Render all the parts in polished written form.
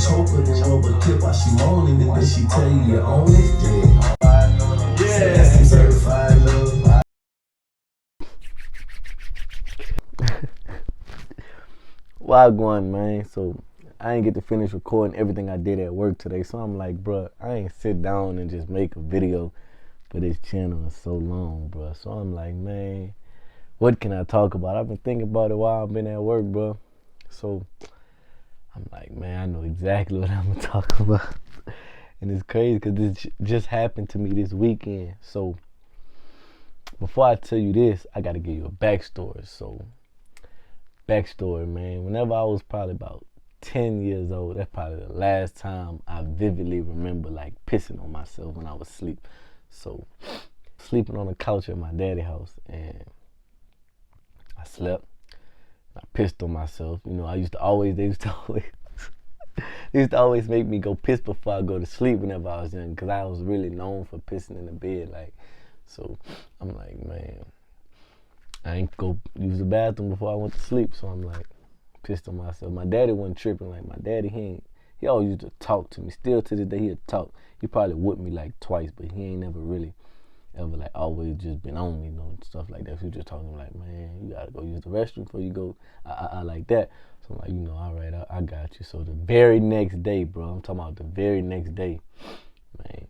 choker than rubber tip while she moaning, and then she tell you own it. Yeah, that's some certified love. Wagwan, man. So I ain't get to finish recording everything I did at work today. So I'm like, bruh, I ain't sit down and just make a video for this channel in so long, bruh. So I'm like, man, what can I talk about? I've been thinking about it while I've been at work, bruh. So I'm like, man, I know exactly what I'm gonna talk about. And it's crazy because this just happened to me this weekend. So before I tell you this, I gotta give you a backstory. So backstory, man. Whenever I was probably about 10 years old, that's probably the last time I vividly remember like pissing on myself when I was asleep. So sleeping on the couch at my daddy's house, and I slept. I pissed on myself. You know, they used to always they used to always make me go piss before I go to sleep whenever I was young, because I was really known for pissing in the bed. Like, so I'm like, man, I ain't go use the bathroom before I went to sleep. So I'm like, pissed on myself. My daddy wasn't tripping. Like, my daddy, he always used to talk to me. Still to this day, he'd talk. He probably whooped me like twice, but he ain't never really ever like always just been on me, you know, stuff like that. So he was just talking like, man, you gotta go use the restroom before you go. I like that. So I'm like, you know, all right, I got you. So the very next day, bro, I'm talking about the very next day, man,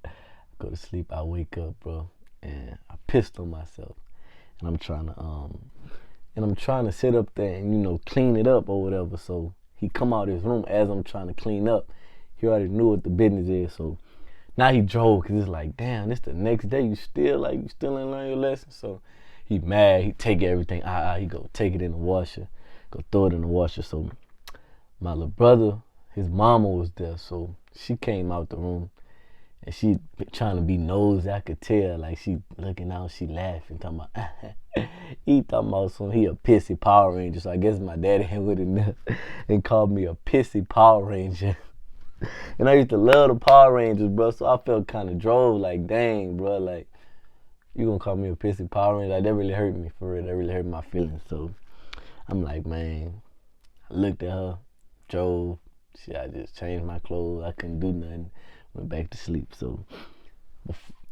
I go to sleep, I wake up, bro, and I pissed on myself. And I'm trying to sit up there and, you know, clean it up or whatever. So he come out of his room as I'm trying to clean up. He already knew what the business is. So now he drove, because it's like, damn, this the next day. You still ain't learn your lesson. So he mad. He take everything. He go take it in the washer. Go throw it in the washer. So my little brother, his mama was there. So she came out the room. And she trying to be nosy. I could tell, like, she looking out, she laughing, talking about, he talking about he a pissy Power Ranger. So I guess my daddy went in there and called me a pissy Power Ranger. And I used to love the Power Rangers, bro. So I felt kind of drove, like, dang, bro, like, you gonna call me a pissy Power Ranger? Like, that really hurt me, for real. That really hurt my feelings. So I'm like, man, I looked at her, drove. Shit, I just changed my clothes. I couldn't do nothing. Went back to sleep. So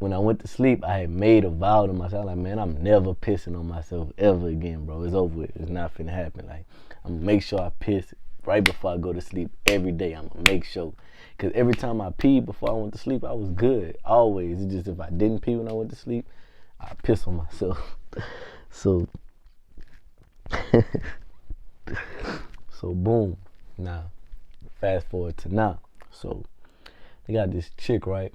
when I went to sleep, I had made a vow to myself, like, man, I'm never pissing on myself ever again, bro. It's over with. It's not finna happen. Like, I'm gonna make sure I piss right before I go to sleep every day. I'm gonna make sure. Because every time I peed before I went to sleep, I was good. Always. It's just if I didn't pee when I went to sleep, I piss on myself. So, so boom. Now, fast forward to now. So, they got this chick, right?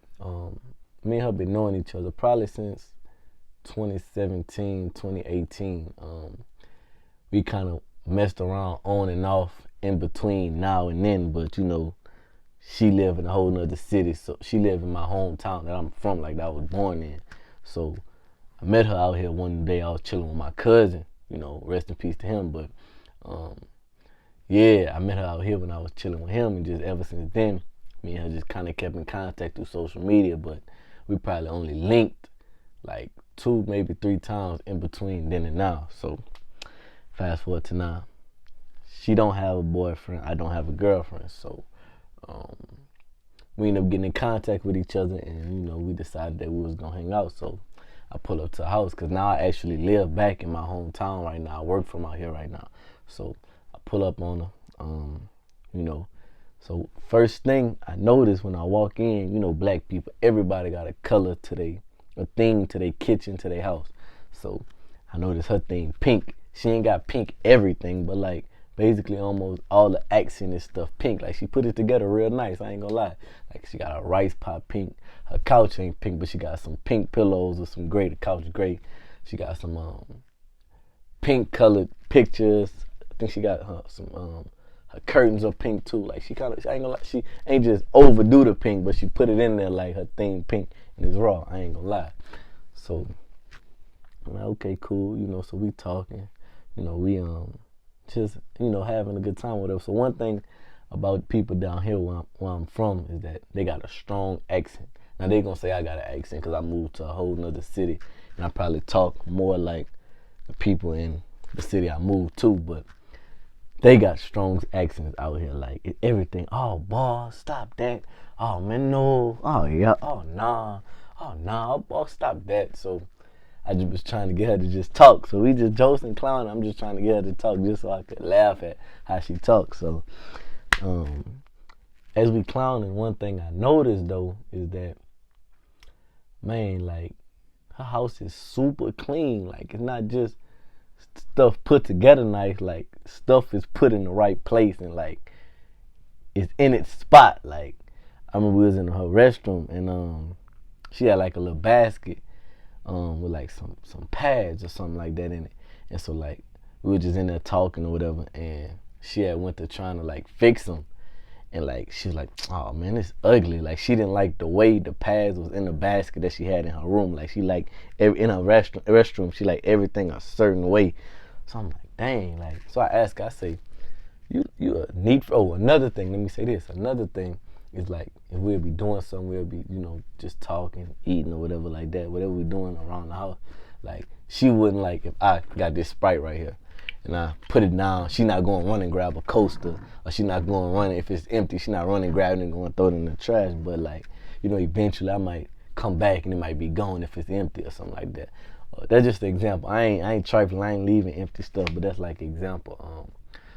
Me and her been knowing each other probably since 2017, 2018. We kind of messed around on and off in between now and then, but you know, she live in a whole nother city, so she live in my hometown that I'm from, like that I was born in. So I met her out here one day. I was chilling with my cousin, you know, rest in peace to him. But yeah, I met her out here when I was chilling with him, and just ever since then, me and her just kind of kept in contact through social media. But we probably only linked like 2, maybe 3 times in between then and now. So fast forward to now, she don't have a boyfriend, I don't have a girlfriend. So we ended up getting in contact with each other, and you know, we decided that we was gonna hang out. So I pull up to her house, because now I actually live back in my hometown right now. I work from out here right now. So I pull up on her, you know. So first thing I noticed when I walk in, you know, black people, everybody got a color to a thing to their kitchen, to their house. So I noticed her thing pink. She ain't got pink everything, but like basically almost all the accent and stuff pink. Like, she put it together real nice, I ain't gonna lie. Like, she got a rice pot pink. Her couch ain't pink, but she got some pink pillows with some gray. The couch gray. She got some pink colored pictures. I think she got some her curtains are pink too. Like, she ain't gonna lie, she ain't just overdo the pink, but she put it in there like her thing pink, and it's raw, I ain't gonna lie. So I'm like, okay, cool, you know. So we talking, you know, we just, you know, having a good time with her. So one thing about people down here where I'm from is that they got a strong accent. Now they gonna say I got an accent because I moved to a whole nother city, and I probably talk more like the people in the city I moved to. But they got strong accents out here. Like everything. Oh, boy, stop that. Oh man, no. Oh yeah. Oh nah. Oh nah. Boy, stop that. So I just was trying to get her to just talk. So we just jokes and clowning. I'm just trying to get her to talk just so I could laugh at how she talks. So as we clowning, one thing I noticed though is that, man, like her house is super clean. Like it's not just stuff put together nice. Like stuff is put in the right place and like it's in its spot. Like I remember we was in her restroom and she had like a little basket with like some pads or something like that in it. And so like we were just in there talking or whatever, and she had went to trying to like fix them. And like she was like, oh man, it's ugly. Like she didn't like the way the pads was in the basket that she had in her room. Like she like in her restroom, she like everything a certain way. So I'm like, dang. Like so I asked her, I say, you a neat. Oh, another thing. Let me say this. Another thing is like if we'll be doing something, we'll be just talking, eating or whatever like that. Whatever we doing around the house, like she wouldn't like if I got this Sprite right here and I put it down, she not going to run and grab a coaster, or she not going to run if it's empty, she not running, grabbing it and going to throw it in the trash. But like, eventually I might come back and it might be gone if it's empty or something like that. That's just an example. I ain't trifling, I ain't leaving empty stuff, but that's like an example.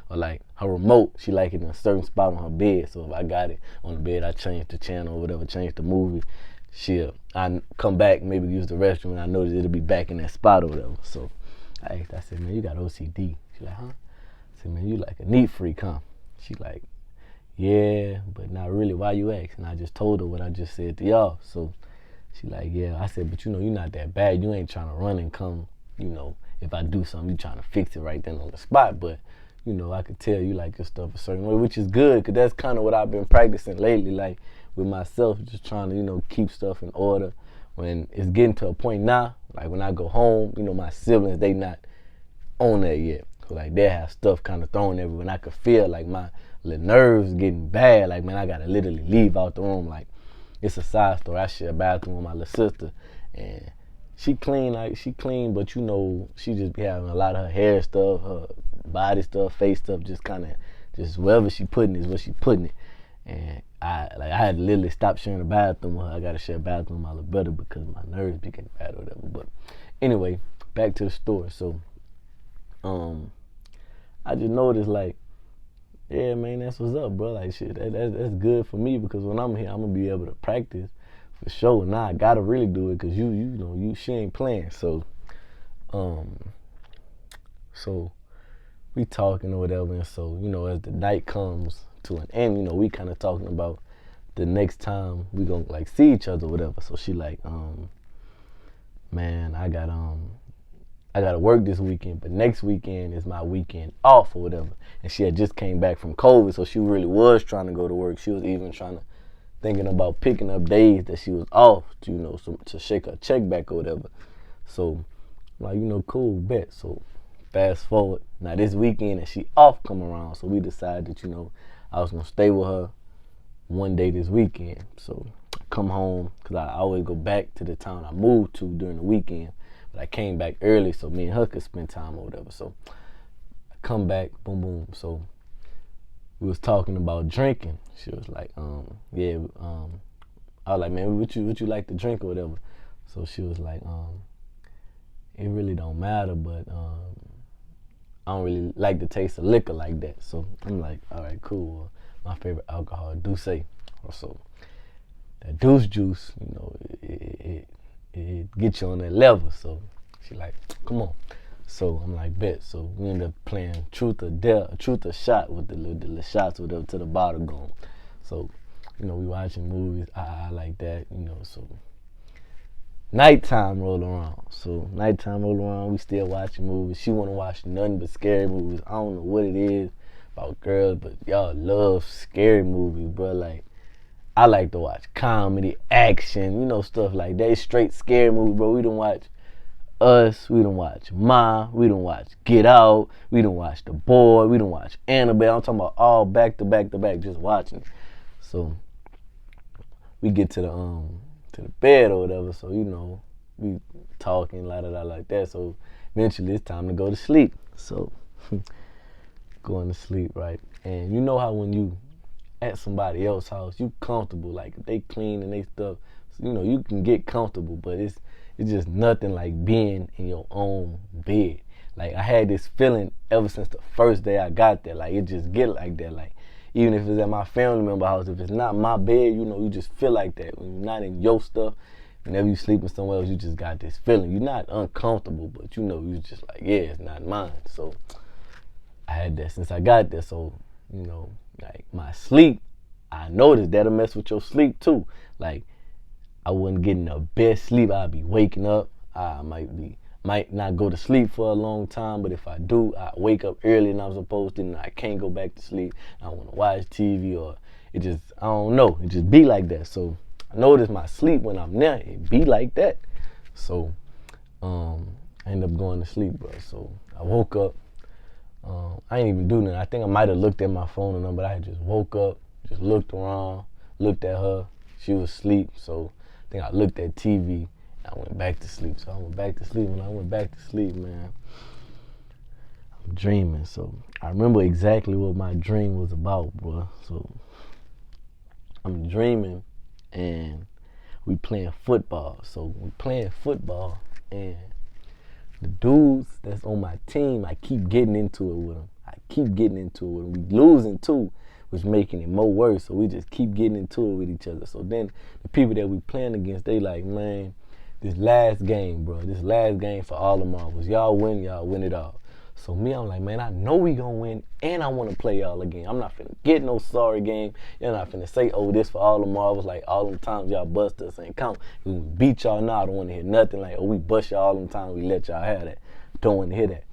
Or like her remote, she like it in a certain spot on her bed. So if I got it on the bed, I change the channel or whatever, change the movie. I come back, maybe use the restroom, and I notice it'll be back in that spot or whatever. So I said, man, you got OCD. She like, huh? I said, man, you like a neat freak, huh? She like, yeah, but not really. Why you ask? And I just told her what I just said to y'all. So she like, yeah. I said, but you're not that bad. You ain't trying to run and come, if I do something, you trying to fix it right then on the spot. But, I could tell you like your stuff a certain way, which is good, because that's kind of what I've been practicing lately, like with myself, just trying to, keep stuff in order. When it's getting to a point now, like when I go home, my siblings, they not on that yet. So like they have stuff kind of thrown everywhere, and I could feel like my little nerves getting bad. Like, man, I gotta literally leave out the room. Like, it's a side story. I share a bathroom with my little sister, and she clean, but she just be having a lot of her hair stuff, her body stuff, face stuff, just wherever she putting it is where she putting it. And I had to literally stop sharing a bathroom with her. I gotta share a bathroom with my little brother because my nerves be getting bad or whatever. But anyway, back to the story. So I just noticed like, yeah, man, that's what's up, bro. Like shit, that's good for me, because when I'm here, I'm gonna be able to practice for sure. Now I gotta really do it, because she ain't playing. So so we talking or whatever, and so as the night comes to an end, we kind of talking about the next time we gonna like see each other or whatever. So she like, man, I gotta work this weekend, but next weekend is my weekend off or whatever. And she had just came back from COVID, so she really was trying to go to work. She was even thinking about picking up days that she was off, to shake her check back or whatever. So like, cool, bet. So fast forward, now this weekend and she off come around, so we decided that, I was gonna stay with her one day this weekend. So I come home, because I always go back to the town I moved to during the weekend. But I came back early so me and her could spend time or whatever. So I come back, boom, boom. So we was talking about drinking. She was like, yeah. I was like, man, what you like to drink or whatever? So she was like, it really don't matter, but I don't really like the taste of liquor like that. So I'm like, all right, cool. My favorite alcohol, Douce. So that Douce juice, it gets you on that level. So she like, come on. So I'm like, bet. So we end up playing truth or shot with the little shots or whatever to the bottle going. So, we watching movies. I like that, so nighttime roll around. We still watching movies. She wanna watch nothing but scary movies. I don't know what it is about girls, but y'all love scary movies, bro. Like, I like to watch comedy, action, stuff like that. It's straight scary movies, bro. We done watch Us, we done watch Ma, we done watch Get Out, we done watch The Boy, we done watch Annabelle. I'm talking about all back to back, just watching it. So we get to the bed or whatever, so we talking like that. So eventually it's time to go to sleep. So going to sleep, right? And you know how when you at somebody else's house, you comfortable, like if they clean and they stuff, you know, you can get comfortable, but it's just nothing like being in your own bed. Like I had this feeling ever since the first day I got there, like it just get like that. Like even if it's at my family member house, if it's not my bed, you know, you just feel like that. When you're not in your stuff, whenever you sleeping somewhere else, you just got this feeling. You're not uncomfortable, but you know, you just like, yeah, it's not mine. So I had that since I got there. So, you know, like my sleep, I noticed that'll mess with your sleep too. Like I wasn't getting the best sleep. I'd be waking up. I might not go to sleep for a long time, but if I do, I wake up early than I'm supposed to, and I can't go back to sleep. I want to watch TV, or it just, I don't know, it just be like that. So I notice my sleep when I'm there, it be like that. So I end up going to sleep, bro. So I woke up. I ain't even do nothing. I think I might have looked at my phone or nothing, but I just woke up, just looked around, looked at her. She was asleep, so I think I looked at TV. I went back to sleep. So I went back to sleep. When I went back to sleep, man, I'm dreaming. So I remember exactly what my dream was about, bro. So I'm dreaming, and we playing football. So we playing football, and the dudes that's on my team, I keep getting into it with them. We losing too, which making it more worse. So we just keep getting into it with each other. So then the people that we playing against, they like, man, this last game, bro. This last game for all the marbles. Y'all win it all. So me, I'm like, man, I know we gonna win, and I want to play y'all again. I'm not finna get no sorry game. You're not finna say, oh, this for all the marbles. Like all them times y'all bust us ain't count. We beat y'all now. I don't want to hear nothing like, oh, we bust y'all all them times. We let y'all have that. Don't want to hear that.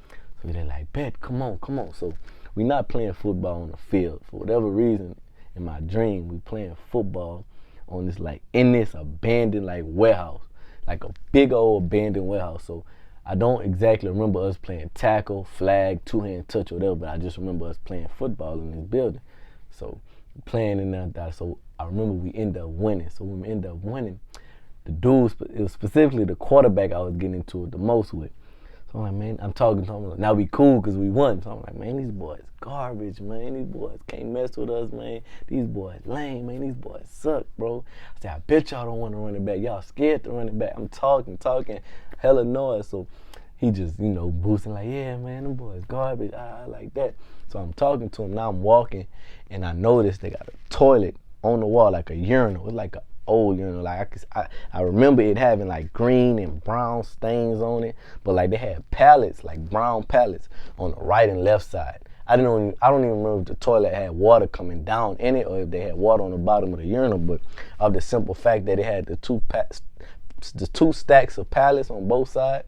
So they're like, bet, come on. So we not playing football on the field. For whatever reason, in my dream, we playing football on this, like, in this abandoned, like, warehouse. Like a big old abandoned warehouse. So I don't exactly remember us playing tackle, flag, two-hand touch, or whatever, but I just remember us playing football in this building. So playing in that. So I remember we ended up winning. So when we ended up winning, the dudes, it was specifically the quarterback I was getting into it the most with. So I'm like, man, I'm talking to him. Like, now we cool because we won. So I'm like, man, these boys garbage, man. These boys can't mess with us, man. These boys lame, man. These boys suck, bro. I said, I bet y'all don't want to run it back. Y'all scared to run it back. I'm talking, hella noise. So he just, you know, boosting like, yeah, man, them boys garbage, like that. So I'm talking to him. Now I'm walking, and I noticed they got a toilet on the wall, like a urinal. It's like a old urinal. Like I remember it having like green and brown stains on it, but like they had pallets, like brown pallets on the right and left side. I don't even remember if the toilet had water coming down in it or if they had water on the bottom of the urinal, but of the simple fact that it had the two stacks of pallets on both sides,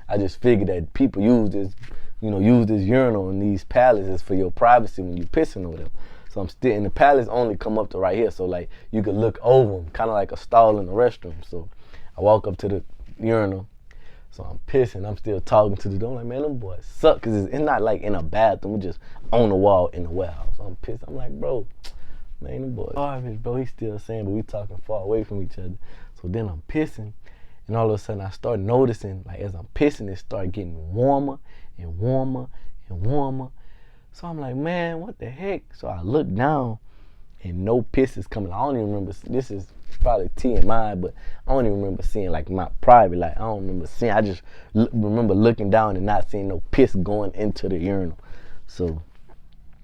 I just figured that people use this urinal and these pallets is for your privacy when you pissing over them. So I'm still, and the pallets only come up to right here, so like you could look over them, kind of like a stall in the restroom. So I walk up to the urinal, so I'm pissing. I'm still talking to the dude. I'm like, man, them boys suck, cause it's not like in a bathroom, it's just on the wall in the warehouse. So I'm pissed. I'm like, bro, man, them boys garbage, bro. He's still saying, but we talking far away from each other. So then I'm pissing, and all of a sudden I start noticing, like as I'm pissing, it start getting warmer and warmer and warmer. So I'm like, man, what the heck? So I look down, and no piss is coming. I don't even remember, this is probably TMI, but I don't even remember seeing like my private, like I don't remember seeing, I just remember looking down and not seeing no piss going into the urinal. So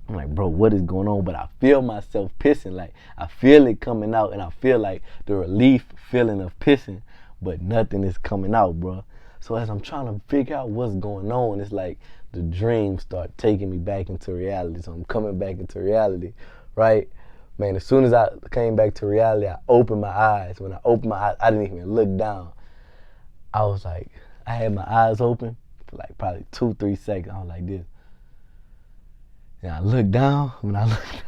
I'm like, bro, what is going on? But I feel myself pissing, like I feel it coming out, and I feel like the relief feeling of pissing, but nothing is coming out, bro. So as I'm trying to figure out what's going on, it's like the dreams start taking me back into reality. So I'm coming back into reality, right? Man, as soon as I came back to reality, I opened my eyes. When I opened my eyes, I didn't even look down. I was like, I had my eyes open for like probably 2-3 seconds. I was like this. And I looked down. When I looked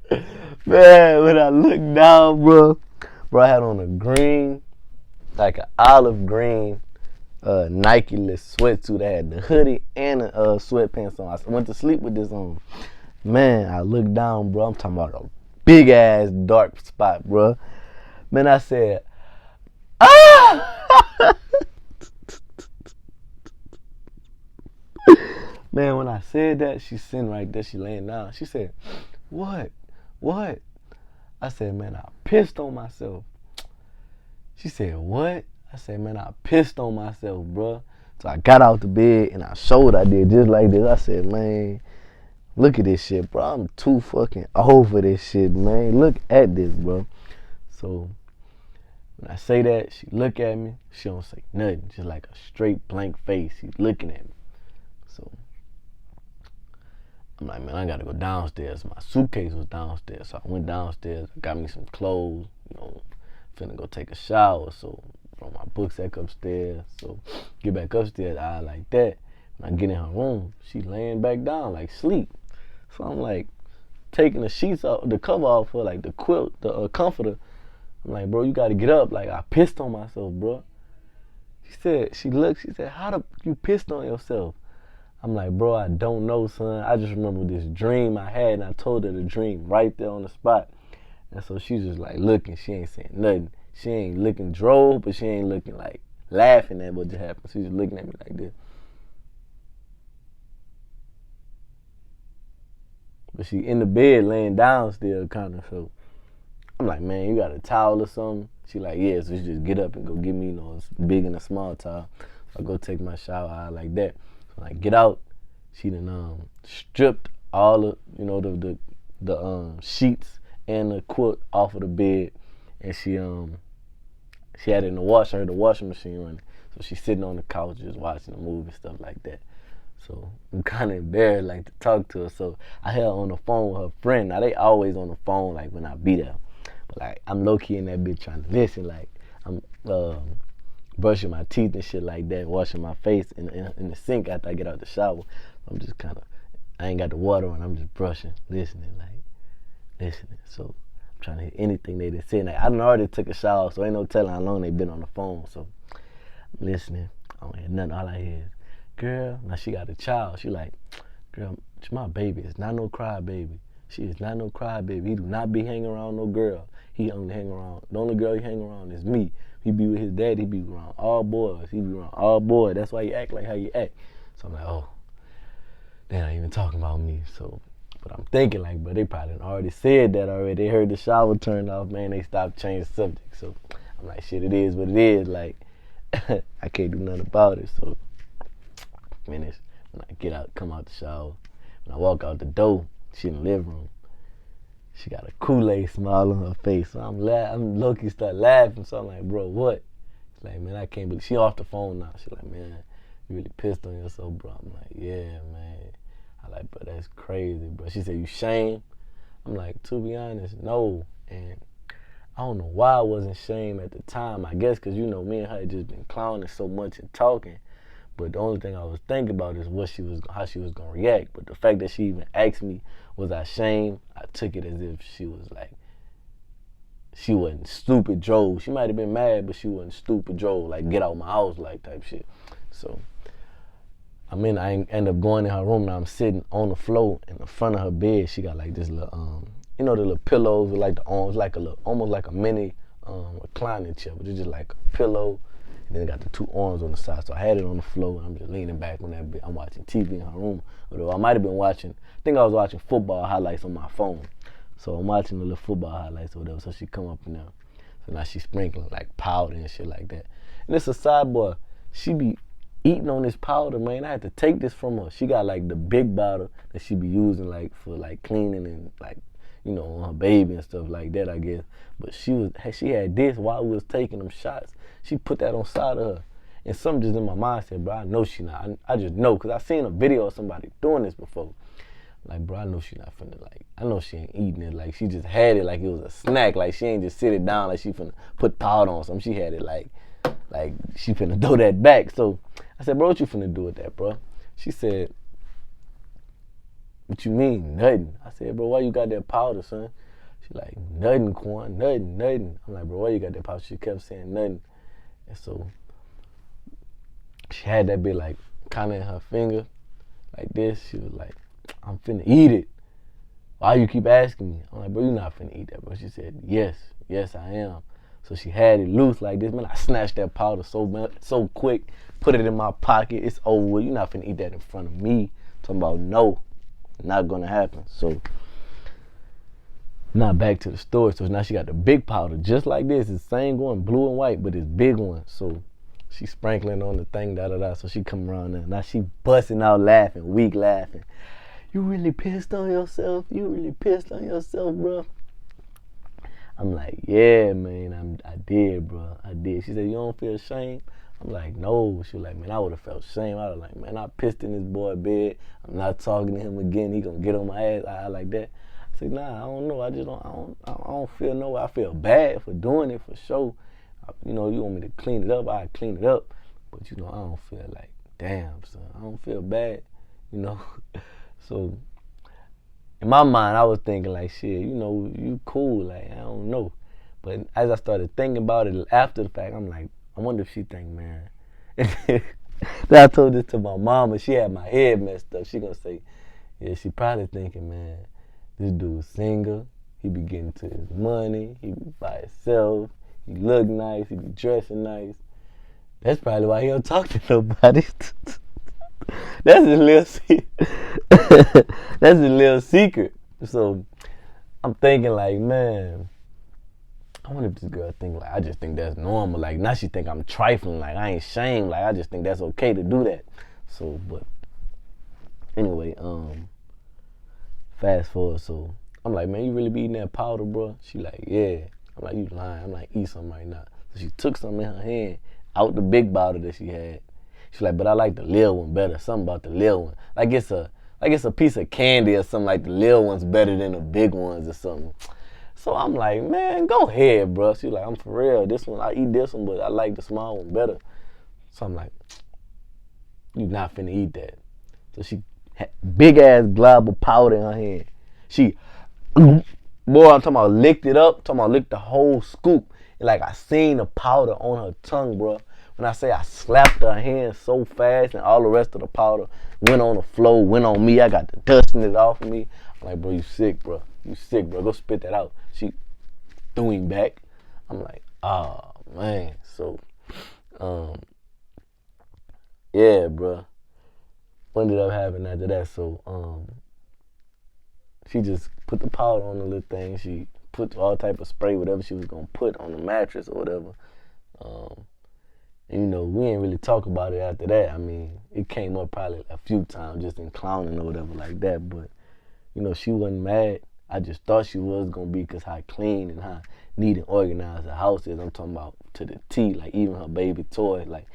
down, man, when I looked down, bro, I had on a green, like an olive green Nike-less sweatsuit. I had the hoodie and the sweatpants on. I went to sleep with this on. Man, I looked down, bro. I'm talking about a big ass dark spot, bro. Man, I said, ah! Man, when I said that, she sitting right there, she laying down. She said, what? What? I said, man, I pissed on myself. She said, what? I said, man, I pissed on myself, bruh. So I got out the bed and I showed I did just like this. I said, man, look at this shit, bro. I'm too fucking over this shit, man. Look at this, bro. So when I say that, she look at me. She don't say nothing. Just like a straight blank face. She's looking at me. So I'm like, man, I gotta go downstairs. My suitcase was downstairs. So I went downstairs. I got me some clothes, finna go take a shower. So brought my booksack upstairs. So get back upstairs, I like that. When I get in her room, she laying back down like sleep. So I'm like taking the sheets off, the cover off her, like the quilt, the comforter. I'm like, bro, you gotta get up. Like, I pissed on myself, bro. She said, how you pissed on yourself? I'm like, bro, I don't know, son. I just remember this dream I had, and I told her the dream right there on the spot. And so she's just like looking. She ain't saying nothing. She ain't looking droll, but she ain't looking like laughing at what just happened. She's just looking at me like this. But she in the bed laying down still, kind of. So I'm like, man, you got a towel or something? She like, yeah. So she just get up and go get me, a big and a small towel. So I go take my shower out like that. So I get out. She done stripped all the, the sheets and the quilt off of the bed, and she had it in the washer. I heard the washing machine running. So she's sitting on the couch just watching a movie, stuff like that. So I'm kind of embarrassed, like, to talk to her. So I had her on the phone with her friend. Now, they always on the phone, like, when I be there. But, like, I'm low-key in that bitch trying to listen. Like, I'm brushing my teeth and shit like that, washing my face in the sink after I get out the shower. I'm just kind of, I ain't got the water on. I'm just brushing, listening. So I'm trying to hear anything they did say. Like, I done already took a shower, so ain't no telling how long they been on the phone. So I'm listening. I don't hear nothing. All I hear is, girl, now she got a child. She like, girl, it's my baby. It's not no cry baby. She is not no cry baby. He do not be hanging around no girl. He only hang around, the only girl he hang around is me. He be with his dad. He be around all boys. He be around all boys. That's why he act like how he act. So I'm like, oh, they not even talking about me. So, but I'm thinking like, but they probably already said that already. They heard the shower turned off, man. They stopped changing subject. So I'm like, shit, it is what it is. Like, I can't do nothing about it. So minutes when I come out the shower. When I walk out the door, she in the living room. She got a Kool-Aid smile on her face. So I'm low-key start laughing. So I'm like, bro, what? She's like, man, I can't believe. She off the phone now. She's like, man, you really pissed on yourself, bro. I'm like, yeah, man. I like, bro, that's crazy, bro. She said, you shame? I'm like, to be honest, no. And I don't know why I wasn't shame at the time. I guess because, me and her had just been clowning so much and talking. But the only thing I was thinking about is how she was gonna react. But the fact that she even asked me, was I ashamed? I took it as if she was like, she wasn't stupid Joe. She might have been mad, but she wasn't stupid Joe, like get out my house like type shit. So I end up going in her room. Now I'm sitting on the floor in the front of her bed. She got like this little, the little pillows with like the arms, like almost like a mini reclining chair, but it's just like a pillow. And then it got the two arms on the side. So I had it on the floor, and I'm just leaning back on that bed. I'm watching TV in her room. Although I might have been I think I was watching football highlights on my phone. So I'm watching the little football highlights or whatever. So she come up in there. So now she's sprinkling like powder and shit like that. And it's a sidebar. She be eating on this powder, man. I had to take this from her. She got like the big bottle that she be using like for like cleaning and like, on her baby and stuff like that, I guess. But she had this while we was taking them shots. She put that on side of her. And something just in my mind said, bro, I know she not. I just know, because I seen a video of somebody doing this before. Like, bro, I know she not finna, like, I know she ain't eating it. Like, she just had it like it was a snack. Like, she ain't just sit it down like she finna put powder on something. She had it like she finna throw that back. So I said, bro, what you finna do with that, bro? She said, what you mean, nothing? I said, bro, why you got that powder, son? She like, nothing, Quan, nothing. I'm like, bro, why you got that powder? She kept saying nothing. And so she had that bit like kind of in her finger, like this. She was like, I'm finna eat it. Why you keep asking me? I'm like, bro, you not finna eat that, bro. She said, yes, I am. So she had it loose like this, man. I snatched that powder so quick, put it in my pocket. It's over with. You're not finna eat that in front of me. Talking about no, not gonna happen. So now back to the store. So now she got the big powder, just like this. It's the same one, blue and white, but it's big one. So she sprinkling on the thing, So she come around there. Now she busting out laughing, weak laughing. You really pissed on yourself? You really pissed on yourself, bro? I'm like, yeah, man, I did, bro. I did. She said, you don't feel shame? I'm like, no. She was like, man, I would have felt shame. I was like, man, I pissed in this boy's bed. I'm not talking to him again. He gonna get on my ass. I like that. I said, nah, I don't know. I don't feel no way. I feel bad for doing it for sure. You know, you want me to clean it up, I clean it up. But you know, I don't feel like, damn, son, I don't feel bad, you know. So in my mind, I was thinking like, shit, you know, you cool, like, I don't know. But as I started thinking about it after the fact, I'm like, I wonder if she think, man. Then I told this to my mama. She had my head messed up. She gonna say, yeah, she probably thinking, man, this dude's single. He be getting to his money. He be by himself. He look nice. He be dressing nice. That's probably why he don't talk to nobody. That's his little secret. That's his little secret. So I'm thinking like, man, I wonder if this girl think like, I just think that's normal. Like now she think I'm trifling. Like I ain't shamed. Like I just think that's okay to do that. So, but anyway, fast forward. So I'm like, man, you really be eating that powder, bro? She like, yeah. I'm like, you lying. I'm like, eat something right now. So she took something in her hand out the big bottle that she had. She's like, but I like the little one better. Something about the little one. Like it's a piece of candy or something. Like the little one's better than the big ones or something. So I'm like, man, go ahead, bro. She's like, I'm for real. This one, I eat this one, but I like the small one better. So I'm like, you not finna eat that. So she had big ass glob of powder in her hand. She, boy, I'm talking about licked it up. Talking about licked the whole scoop. And like I seen the powder on her tongue, bro. When I say I slapped her hand so fast and all the rest of the powder went on the floor, went on me. I got the dusting it off of me. I'm like, bro, you sick, bro. You sick, bro. Go spit that out. She threw him back. I'm like, oh, man. So, yeah, bro. What ended up happening after that? So, she just put the powder on the little thing. She put all type of spray, whatever she was going to put on the mattress or whatever. And, you know, we ain't really talk about it after that. I mean, it came up probably a few times just in clowning or whatever like that. But, you know, she wasn't mad. I just thought she was going to be because how clean and how neat and organized the house is. I'm talking about to the T, like even her baby toys. Like,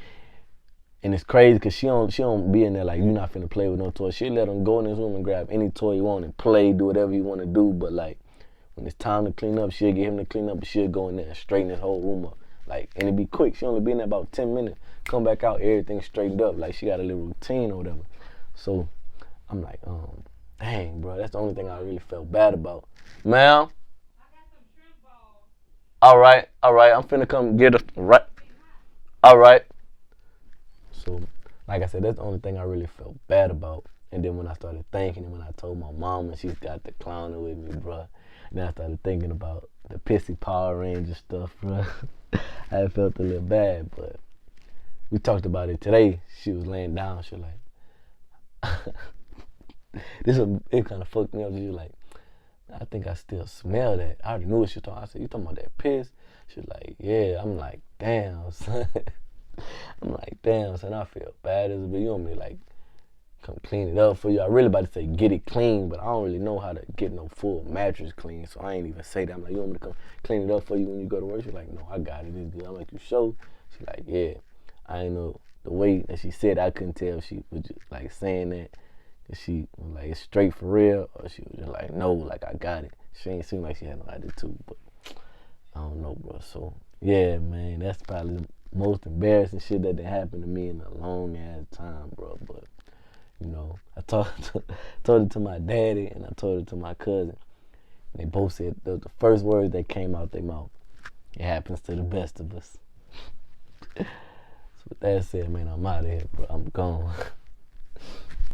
and it's crazy because she don't be in there like, you not finna play with no toys. She'll let him go in his room and grab any toy you want and play, do whatever you want to do. But, like, when it's time to clean up, she'll get him to clean up, but she'll go in there and straighten his whole room up. Like, and it be quick. She only be in there about 10 minutes. Come back out, everything straightened up. Like, she got a little routine or whatever. So, I'm like, dang, bro, that's the only thing I really felt bad about. Ma'am? I got some shrimp balls. All right. I'm finna come get it. Right. All right. So, like I said, that's the only thing I really felt bad about. And then when I started thinking, and when I told my mom, and she's got the clowning with me, bro, then I started thinking about the pissy Power Ranger stuff, bro. I felt a little bad, but we talked about it today. She was laying down. She was like, it kind of fucked me up. She was like, I think I still smell that. I already knew what she was talking about. I said, you talking about that piss? She was like, yeah. I'm like, damn, son. I feel bad as a bitch. You want me to, like, come clean it up for you? I really about to say get it clean, but I don't really know how to get no full mattress clean, so I ain't even say that. I'm like, you want me to come clean it up for you when you go to work? She's like, no, I got it. It's good. I'm like, you sure? She's like, yeah. I ain't know the way that she said. I couldn't tell if she was just like saying that she was like, it's straight for real, or she was just like, no, like I got it. She ain't seem like she had no attitude, but I don't know, bro. So yeah, man, that's probably the most embarrassing shit that happened to me in a long ass time, bro. But you know, I told it to my daddy and I told it to my cousin. And they both said the first words that came out their mouth. It happens to the best of us. So with that said, man, I'm out of here, bro. I'm gone.